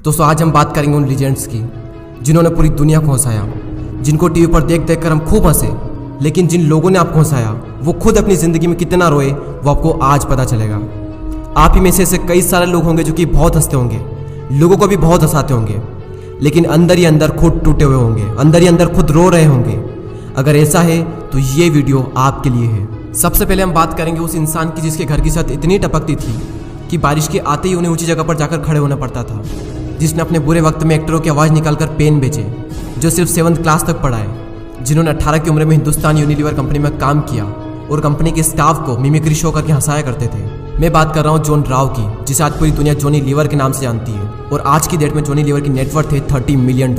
दोस्तों आज हम बात करेंगे उन लीजेंड्स की जिन्होंने पूरी दुनिया को हंसाया, जिनको टीवी पर देख देख कर हम खूब हंसे, लेकिन जिन लोगों ने आपको हंसाया वो खुद अपनी ज़िंदगी में कितना रोए वो आपको आज पता चलेगा। आप ही में से ऐसे कई सारे लोग होंगे जो कि बहुत हंसते होंगे, लोगों को भी बहुत हंसाते होंगे, लेकिन अंदर ही अंदर खुद टूटे हुए होंगे, अंदर ही अंदर खुद रो रहे होंगे। अगर ऐसा है तो ये वीडियो आपके लिए है। सबसे पहले हम बात करेंगे उस इंसान की जिसके घर की छत इतनी टपकती थी कि बारिश के आते ही उन्हें ऊंची जगह पर जाकर खड़े होना पड़ता था, जिसने अपने बुरे वक्त में एक्टरों की आवाज़ निकालकर पेन बेचे, जो सिर्फ 7th क्लास तक पढ़ा है, जिन्होंने 18 की उम्र में हिंदुस्तान यूनिलीवर कंपनी में काम किया और कंपनी के स्टाफ को मिमिक्री शो करके हंसाया करते थे। मैं बात कर रहा हूँ जॉन राव की, जिसे आज पूरी दुनिया जॉनी लीवर के नाम से जानती है, और आज की डेट में जॉनी लीवर की नेटवर्थ है $30 मिलियन।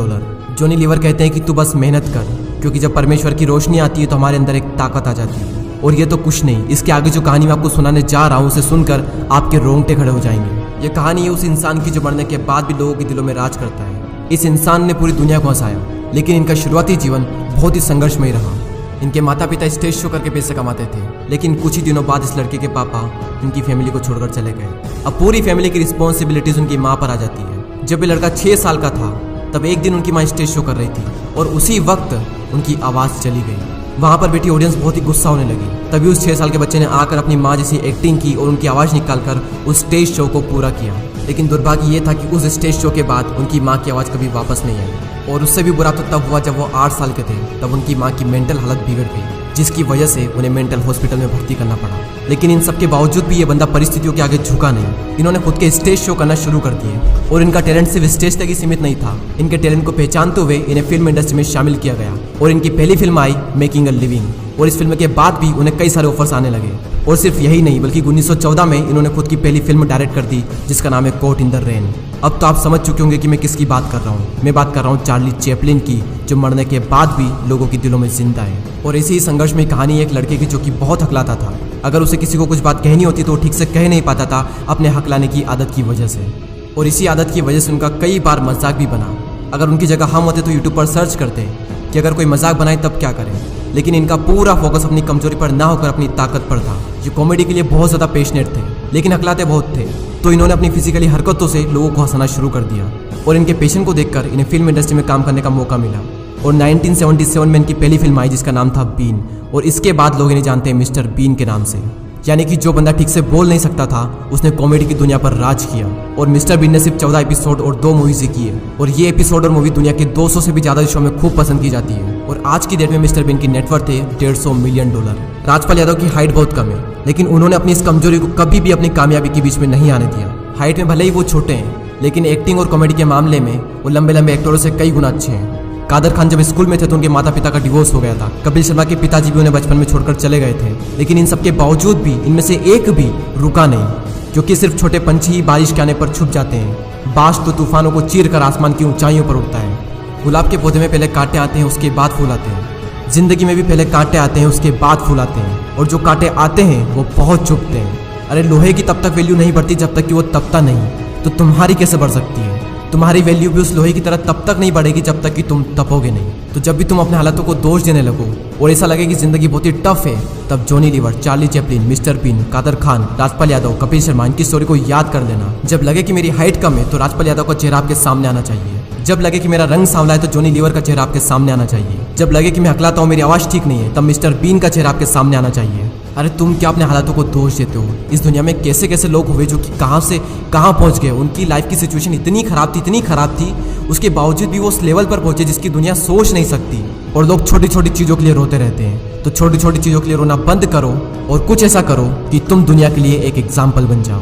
जॉनी लीवर कहते हैं कि तू बस मेहनत कर, क्योंकि जब परमेश्वर की रोशनी आती है तो हमारे अंदर एक ताकत आ जाती है। और ये तो कुछ नहीं, इसके आगे जो कहानी मैं आपको सुनाने जा रहा हूँ उसे सुनकर आपके रोंगटे खड़े हो जाएंगे। ये कहानी है उस इंसान की जो मरने के बाद भी लोगों के दिलों में राज करता है। इस इंसान ने पूरी दुनिया को हंसाया, लेकिन इनका शुरुआती जीवन बहुत ही संघर्षमय रहा। इनके माता पिता स्टेज शो करके पैसे कमाते थे, लेकिन कुछ ही दिनों बाद इस लड़के के पापा इनकी फैमिली को छोड़कर चले गए। अब पूरी फैमिली की रिस्पॉन्सिबिलिटीज उनकी माँ पर आ जाती है। जब ये लड़का 6 साल का था तब एक दिन उनकी माँ स्टेज शो कर रही थी और उसी वक्त उनकी आवाज़ चली गई। वहाँ पर बैठी ऑडियंस बहुत ही गुस्सा होने लगी। तभी उस 6 साल के बच्चे ने आकर अपनी माँ जैसी एक्टिंग की और उनकी आवाज़ निकालकर उस स्टेज शो को पूरा किया। लेकिन दुर्भाग्य ये था कि उस स्टेज शो के बाद उनकी माँ की आवाज़ कभी वापस नहीं आई। और उससे भी बुरा तो तब हुआ जब वो 8 साल के थे, तब उनकी माँ की मेंटल हालत बिगड़ गई, जिसकी वजह से उन्हें मेंटल हॉस्पिटल में भर्ती करना पड़ा। लेकिन इन सब के बावजूद भी ये बंदा परिस्थितियों के आगे झुका नहीं। इन्होंने खुद के स्टेज शो करना शुरू कर दिए और इनका टैलेंट सिर्फ स्टेज तक ही सीमित नहीं था। इनके टैलेंट को पहचानते हुए इन्हें फिल्म इंडस्ट्री में शामिल किया गया और इनकी पहली film I making a living. और इस फिल्म के बाद भी उन्हें कई सारे ऑफर्स आने लगे। और सिर्फ यही नहीं, बल्कि 1914 में इन्होंने खुद की पहली फिल्म डायरेक्ट कर दी, जिसका नाम है कॉट इन द रेन। अब तो आप समझ चुके होंगे कि मैं किसकी बात कर रहा हूँ। मैं बात कर रहा हूँ चार्ली चैपलिन की, जो मरने के बाद भी लोगों के दिलों में जिंदा है। और इसी संघर्ष में कहानी एक लड़के की जो कि बहुत हकलाता था। अगर उसे किसी को कुछ बात कहनी होती तो वो ठीक से कह नहीं पाता था, अपने हकलाने की आदत की वजह से। और इसी आदत की वजह से उनका कई बार मजाक भी बना। अगर उनकी जगह हम होते तो यूट्यूब पर सर्च करते कि अगर कोई मजाक बनाए तब क्या करें। लेकिन इनका पूरा फोकस अपनी कमजोरी पर ना होकर अपनी ताकत पर था। ये कॉमेडी के लिए बहुत ज़्यादा पैशनेट थे, लेकिन हकलाते बहुत थे। तो इन्होंने अपनी फिजिकली हरकतों से लोगों को हंसाना शुरू कर दिया। और इनके पैशन को देखकर इन्हें फिल्म इंडस्ट्री में काम करने का मौका मिला। और 1977 में इनकी पहली फिल्म आई जिसका नाम था बीन। और इसके बाद लोग इन्हें जानते हैं मिस्टर बीन के नाम से। यानी कि जो बंदा ठीक से बोल नहीं सकता था उसने कॉमेडी की दुनिया पर राज किया। और मिस्टर बीन ने सिर्फ 14 एपिसोड और 2 मूवीज की है। और ये एपिसोड और मूवी दुनिया के 200 से भी ज्यादा शो में खूब पसंद की जाती है। और आज की डेट में मिस्टर बीन की नेटवर्थ है $150 मिलियन। राजपाल यादव की हाइट बहुत कम है, लेकिन उन्होंने अपनी इस कमजोरी को कभी भी अपनी कामयाबी के बीच में नहीं आने दिया। हाइट में भले ही वो छोटे हैं, लेकिन एक्टिंग और कॉमेडी के मामले में वो लंबे लंबे एक्टरों से कई गुना अच्छे हैं। कादर खान जब स्कूल में थे तो उनके माता पिता का डिवोर्स हो गया था। कपिल शर्मा के पिताजी भी उन्हें बचपन में छोड़कर चले गए थे। लेकिन इन सब के बावजूद भी इनमें से एक भी रुका नहीं, क्योंकि सिर्फ छोटे पंछी ही बारिश के आने पर छुप जाते हैं। बाज तो तूफानों को चीर कर आसमान की ऊंचाइयों पर उड़ता है। गुलाब के पौधे में पहले कांटे आते हैं, उसके बाद फूल आते हैं। जिंदगी में भी पहले कांटे आते हैं, उसके बाद फूल आते हैं। और जो कांटे आते हैं वो बहुत चुभते हैं। अरे लोहे की तब तक वैल्यू नहीं बढ़ती जब तक कि वो तपता नहीं, तो तुम्हारी कैसे बढ़ सकती है? तुम्हारी वैल्यू भी उस लोहे की तरह तब तक नहीं बढ़ेगी जब तक कि तुम तपोगे नहीं। तो जब भी तुम अपने हालातों को दोष देने लगो और ऐसा लगे कि जिंदगी बहुत ही टफ है, तब Johnny Lever, Charlie Chaplin, mister Bean, Kader Khan, Rajpal Yadav, Kapil Sharma, इनकी स्टोरी को याद कर लेना। जब लगे कि मेरी हाइट कम है तो राजपाल यादव का चेहरा आपके सामने आना चाहिए। जब लगे कि मेरा रंग सांवला है तो जॉनी लीवर का चेहरा आपके सामने आना चाहिए। जब लगे कि मैं हकलाता हूँ, मेरी आवाज़ ठीक नहीं है, तब मिस्टर बीन का चेहरा आपके सामने आना चाहिए। अरे तुम क्या अपने हालातों को दोष देते हो? इस दुनिया में कैसे कैसे लोग हुए जो कि कहाँ से कहाँ पहुँच गए। उनकी लाइफ की सिचुएशन इतनी खराब थी, उसके बावजूद भी वो उस लेवल पर पहुंचे जिसकी दुनिया सोच नहीं सकती। और लोग छोटी छोटी चीज़ों के लिए रोते रहते हैं। तो छोटी छोटी चीज़ों के लिए रोना बंद करो और कुछ ऐसा करो कि तुम दुनिया के लिए एक एग्जाम्पल बन जाओ।